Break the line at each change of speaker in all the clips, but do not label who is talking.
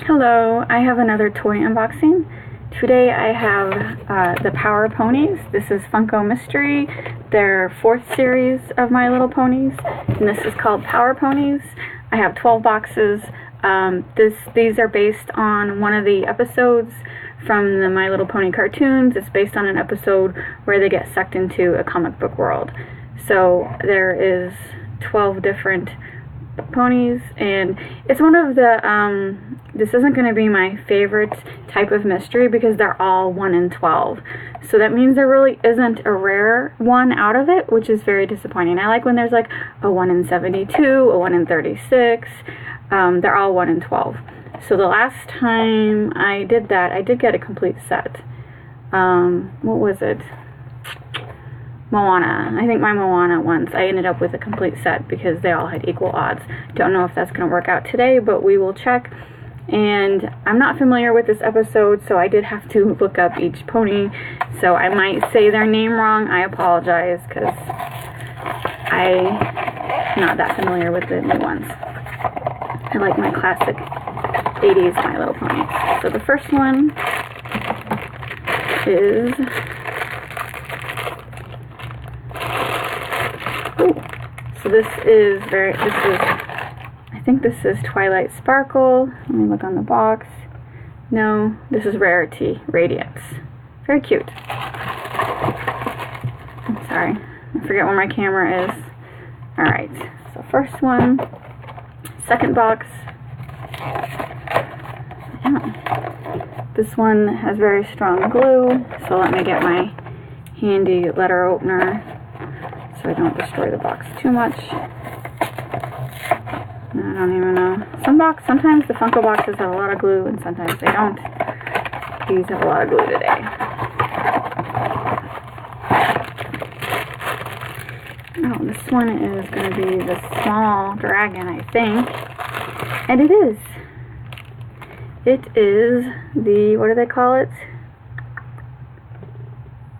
Hello, I have another toy unboxing. Today I have the Power Ponies. This is Funko Mystery, their 4th series of My Little Ponies, and this is called Power Ponies. I have 12 boxes. These are based on one of the episodes from the My Little Pony cartoons. It's based on an episode where they get sucked into a comic book world. So there is 12 different ponies, and it's one of the this isn't going to be my favorite type of mystery because they're all 1 in 12, so that means there really isn't a rare one out of it, which is very disappointing. I like when there's like a 1 in 72, a 1 in 36. They're all 1 in 12. So the last time I did that, I did get a complete set. What was it? Moana. I think my Moana ones, I ended up with a complete set because they all had equal odds. Don't know if that's going to work out today, but we will check. And I'm not familiar with this episode, so I did have to look up each pony. So I might say their name wrong. I apologize because I'm not that familiar with the new ones. I like my classic 80s My Little Ponies. So the first one is... So I think this is Twilight Sparkle. Let me look on the box. No, this is Rarity Radiance. Very cute. I'm sorry, I forget where my camera is. Alright, so first one. Second box. Yeah. This one has very strong glue, so let me get my handy letter opener so I don't destroy the box too much. I don't even know. Sometimes the Funko boxes have a lot of glue and sometimes they don't. These have a lot of glue today. Oh, this one is going to be the small dragon, I think. And it is. It is the, what do they call it?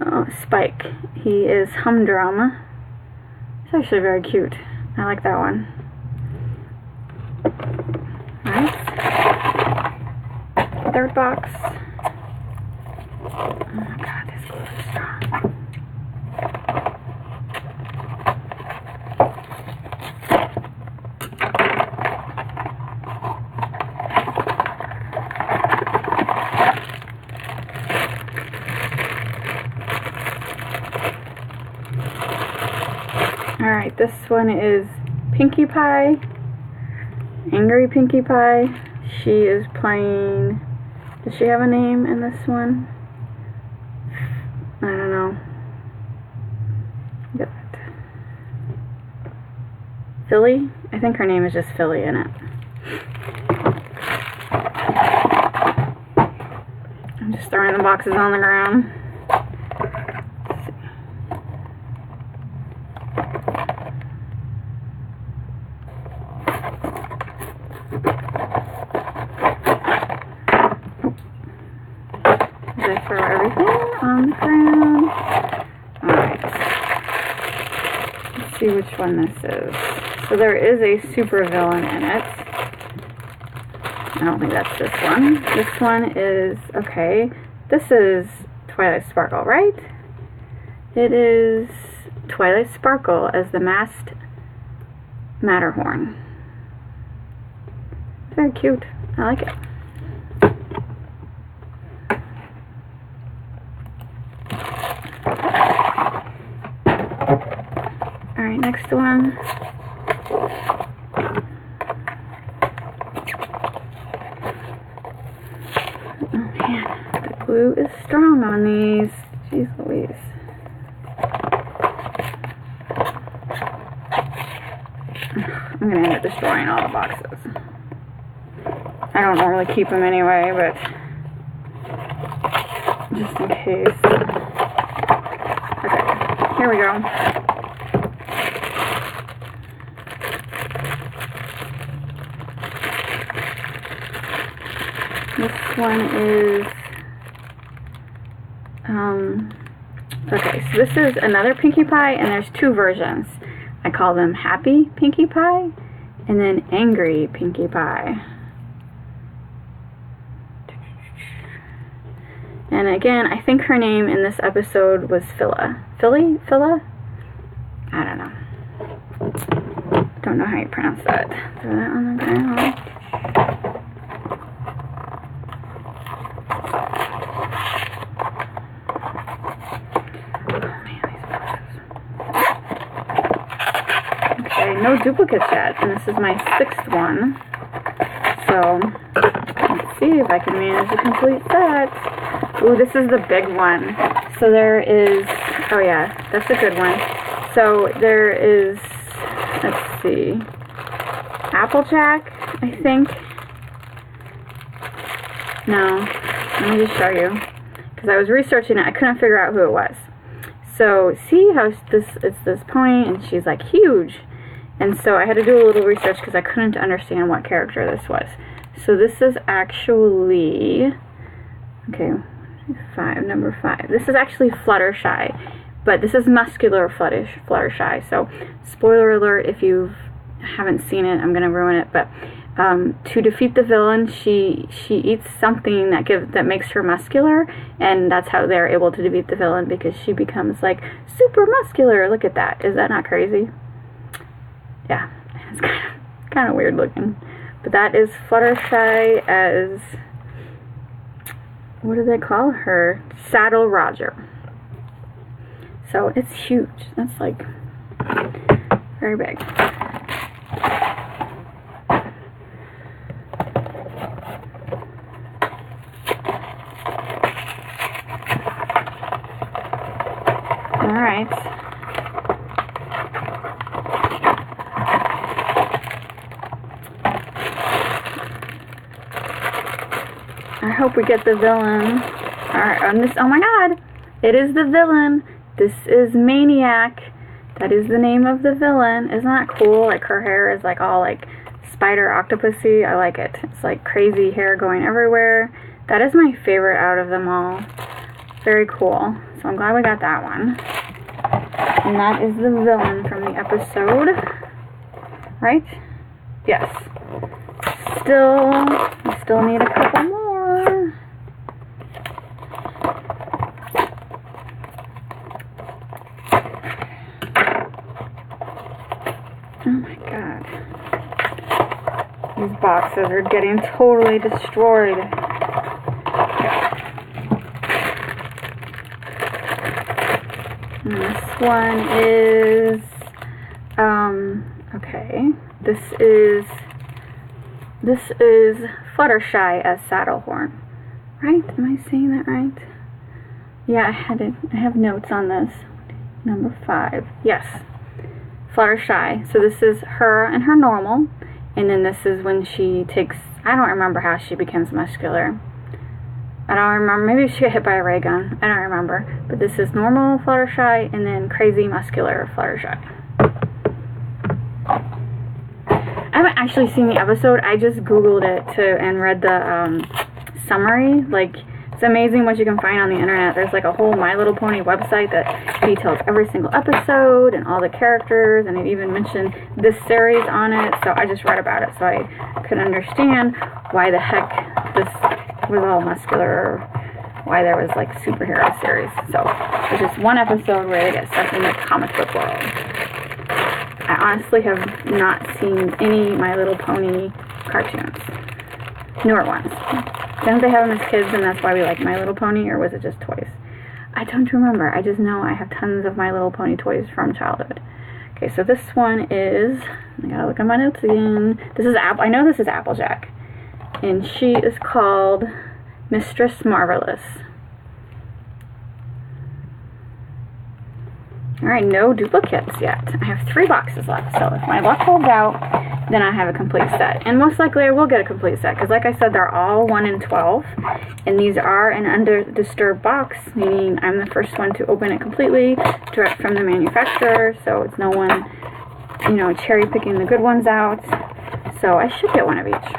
Oh, Spike. He is Humdrum. It's actually very cute. I like that one. Nice. Third box. Oh my god, this glue is strong. Alright, this one is Pinkie Pie. Angry Pinkie Pie. She is playing... Does she have a name in this one? I don't know. Get it. Philly? I think her name is just Philly in it. I'm just throwing the boxes on the ground. I throw everything on the ground. Alright. Let's see which one this is. So there is a super villain in it. I don't think that's this one. This one is, okay, this is Twilight Sparkle, right? It is Twilight Sparkle as the masked Matterhorn. Very cute. I like it. Alright, next one. Oh man, the glue is strong on these. Jeez Louise. I'm gonna end up destroying all the boxes. I don't normally keep them anyway, but just in case. Okay, here we go. This one is, okay, so this is another Pinkie Pie, and there's 2 versions. I call them Happy Pinkie Pie, and then Angry Pinkie Pie. And again, I think her name in this episode was Phila. Phila? I don't know. Don't know how you pronounce that. Throw that on the ground. No duplicates yet, and this is my 6th one. So, let's see if I can manage a complete set. Ooh, this is the big one. So there is, oh yeah, that's a good one. So there is, let's see, Applejack, I think. No, let me just show you. Because I was researching it, I couldn't figure out who it was. So, see how it's this pony, and she's like huge. And so I had to do a little research because I couldn't understand what character this was. So this is actually, okay, number 5. This is actually Fluttershy, but this is muscular Fluttershy. So spoiler alert if you haven't seen it, I'm going to ruin it. But to defeat the villain, she eats something that makes her muscular, and that's how they're able to defeat the villain, because she becomes like super muscular. Look at that. Is that not crazy? Yeah, it's kind of weird looking. But that is Fluttershy as, what do they call her? Saddle Roger. So it's huge. That's like very big. All right. I hope we get the villain. Alright, on this, oh my god! It is the villain! This is Maniac. That is the name of the villain. Isn't that cool? Like, her hair is like all like spider octopusy. I like it. It's like crazy hair going everywhere. That is my favorite out of them all. Very cool. So I'm glad we got that one. And that is the villain from the episode. Right? Yes. Still need a couple more. Oh my god. These boxes are getting totally destroyed. And this one is, okay. This is Fluttershy as Saddlehorn. Right? Am I saying that right? Yeah, I have notes on this. Number 5. Yes. Fluttershy. So this is her and her normal. And then this is when she takes, I don't remember how she becomes muscular. I don't remember. Maybe she got hit by a ray gun. I don't remember. But this is normal Fluttershy and then crazy muscular Fluttershy. I haven't actually seen the episode. I just Googled it and read the summary. Like, it's amazing what you can find on the internet. There's like a whole My Little Pony website that details every single episode and all the characters, and it even mentioned this series on it. So I just read about it so I could understand why the heck this was all muscular, or why there was like superhero series. So there's just one episode where they get stuck in the comic book world. I honestly have not seen any My Little Pony cartoons. Newer ones. Didn't they have them as kids and that's why we like My Little Pony, or was it just toys? I don't remember. I just know I have tons of My Little Pony toys from childhood. Okay, so this one is, I gotta look at my notes again. This is I know this is Applejack. And she is called Mistress Marvelous. Alright, no duplicates yet. I have 3 boxes left, so if my luck holds out, then I have a complete set. And most likely I will get a complete set, because like I said, they're all 1 in 12. And these are an undisturbed box, meaning I'm the first one to open it completely, direct from the manufacturer, so it's no one, you know, cherry picking the good ones out. So I should get one of each.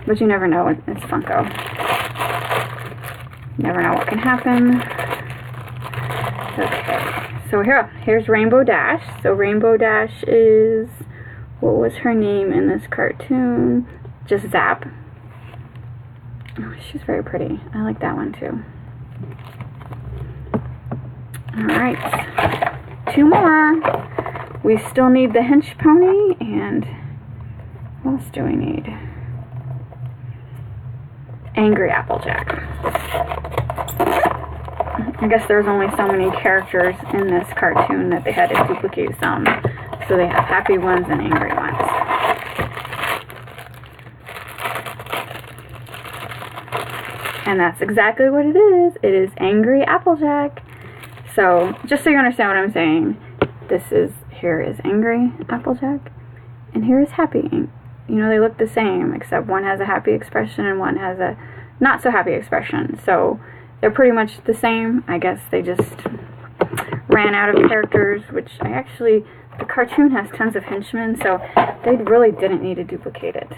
But you never know, it's Funko. You never know what can happen. Okay, so here's Rainbow Dash. So Rainbow Dash is, what was her name in this cartoon? Just Zap. Oh, she's very pretty. I like that one too. Alright, 2 more. We still need the Hinge pony, and what else do we need? Angry Applejack. I guess there's only so many characters in this cartoon that they had to duplicate some. So they have happy ones and angry ones. And that's exactly what it is. It is Angry Applejack. So, just so you understand what I'm saying, here is Angry Applejack, and here is Happy. You know, they look the same, except one has a happy expression and one has a not so happy expression. So, they're pretty much the same. I guess they just ran out of characters, which the cartoon has tons of henchmen, so they really didn't need to duplicate it.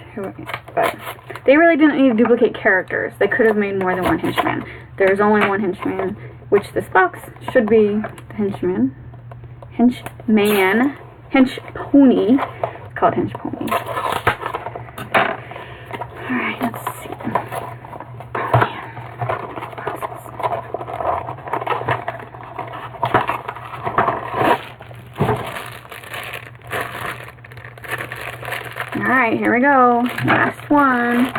But they really didn't need to duplicate characters. They could have made more than one henchman. There's only one henchman, which this box should be the henchman. Hinge pony. It's called Hinge pony. Alright, let's see. Alright, here we go. Last one.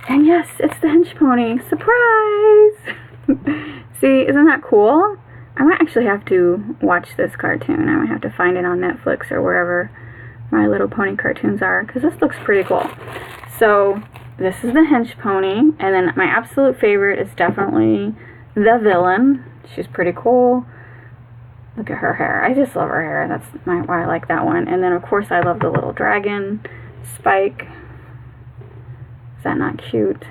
And yes, it's the Hinge pony. Surprise! See, isn't that cool? I might actually have to watch this cartoon. I might have to find it on Netflix or wherever My Little Pony cartoons are, because this looks pretty cool. So, this is the Hinge pony, and then my absolute favorite is definitely the villain. She's pretty cool. Look at her hair. I just love her hair. That's why I like that one. And then, of course, I love the little dragon, Spike. Is that not cute?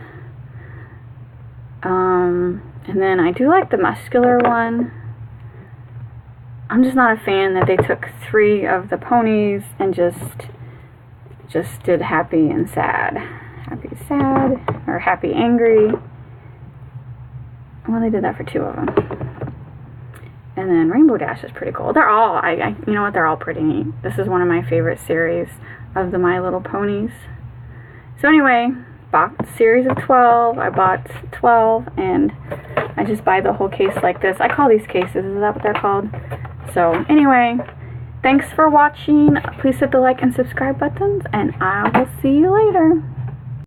And then I do like the muscular one. I'm just not a fan that they took 3 of the ponies and just did happy and sad. Happy, sad, or happy, angry. Well, they did that for 2 of them. And then Rainbow Dash is pretty cool. They're all, you know what, they're all pretty neat. This is one of my favorite series of the My Little Ponies. So anyway, series of 12. I bought 12, and I just buy the whole case like this. I call these cases, is that what they're called? So anyway, thanks for watching. Please hit the like and subscribe buttons, and I will see you later.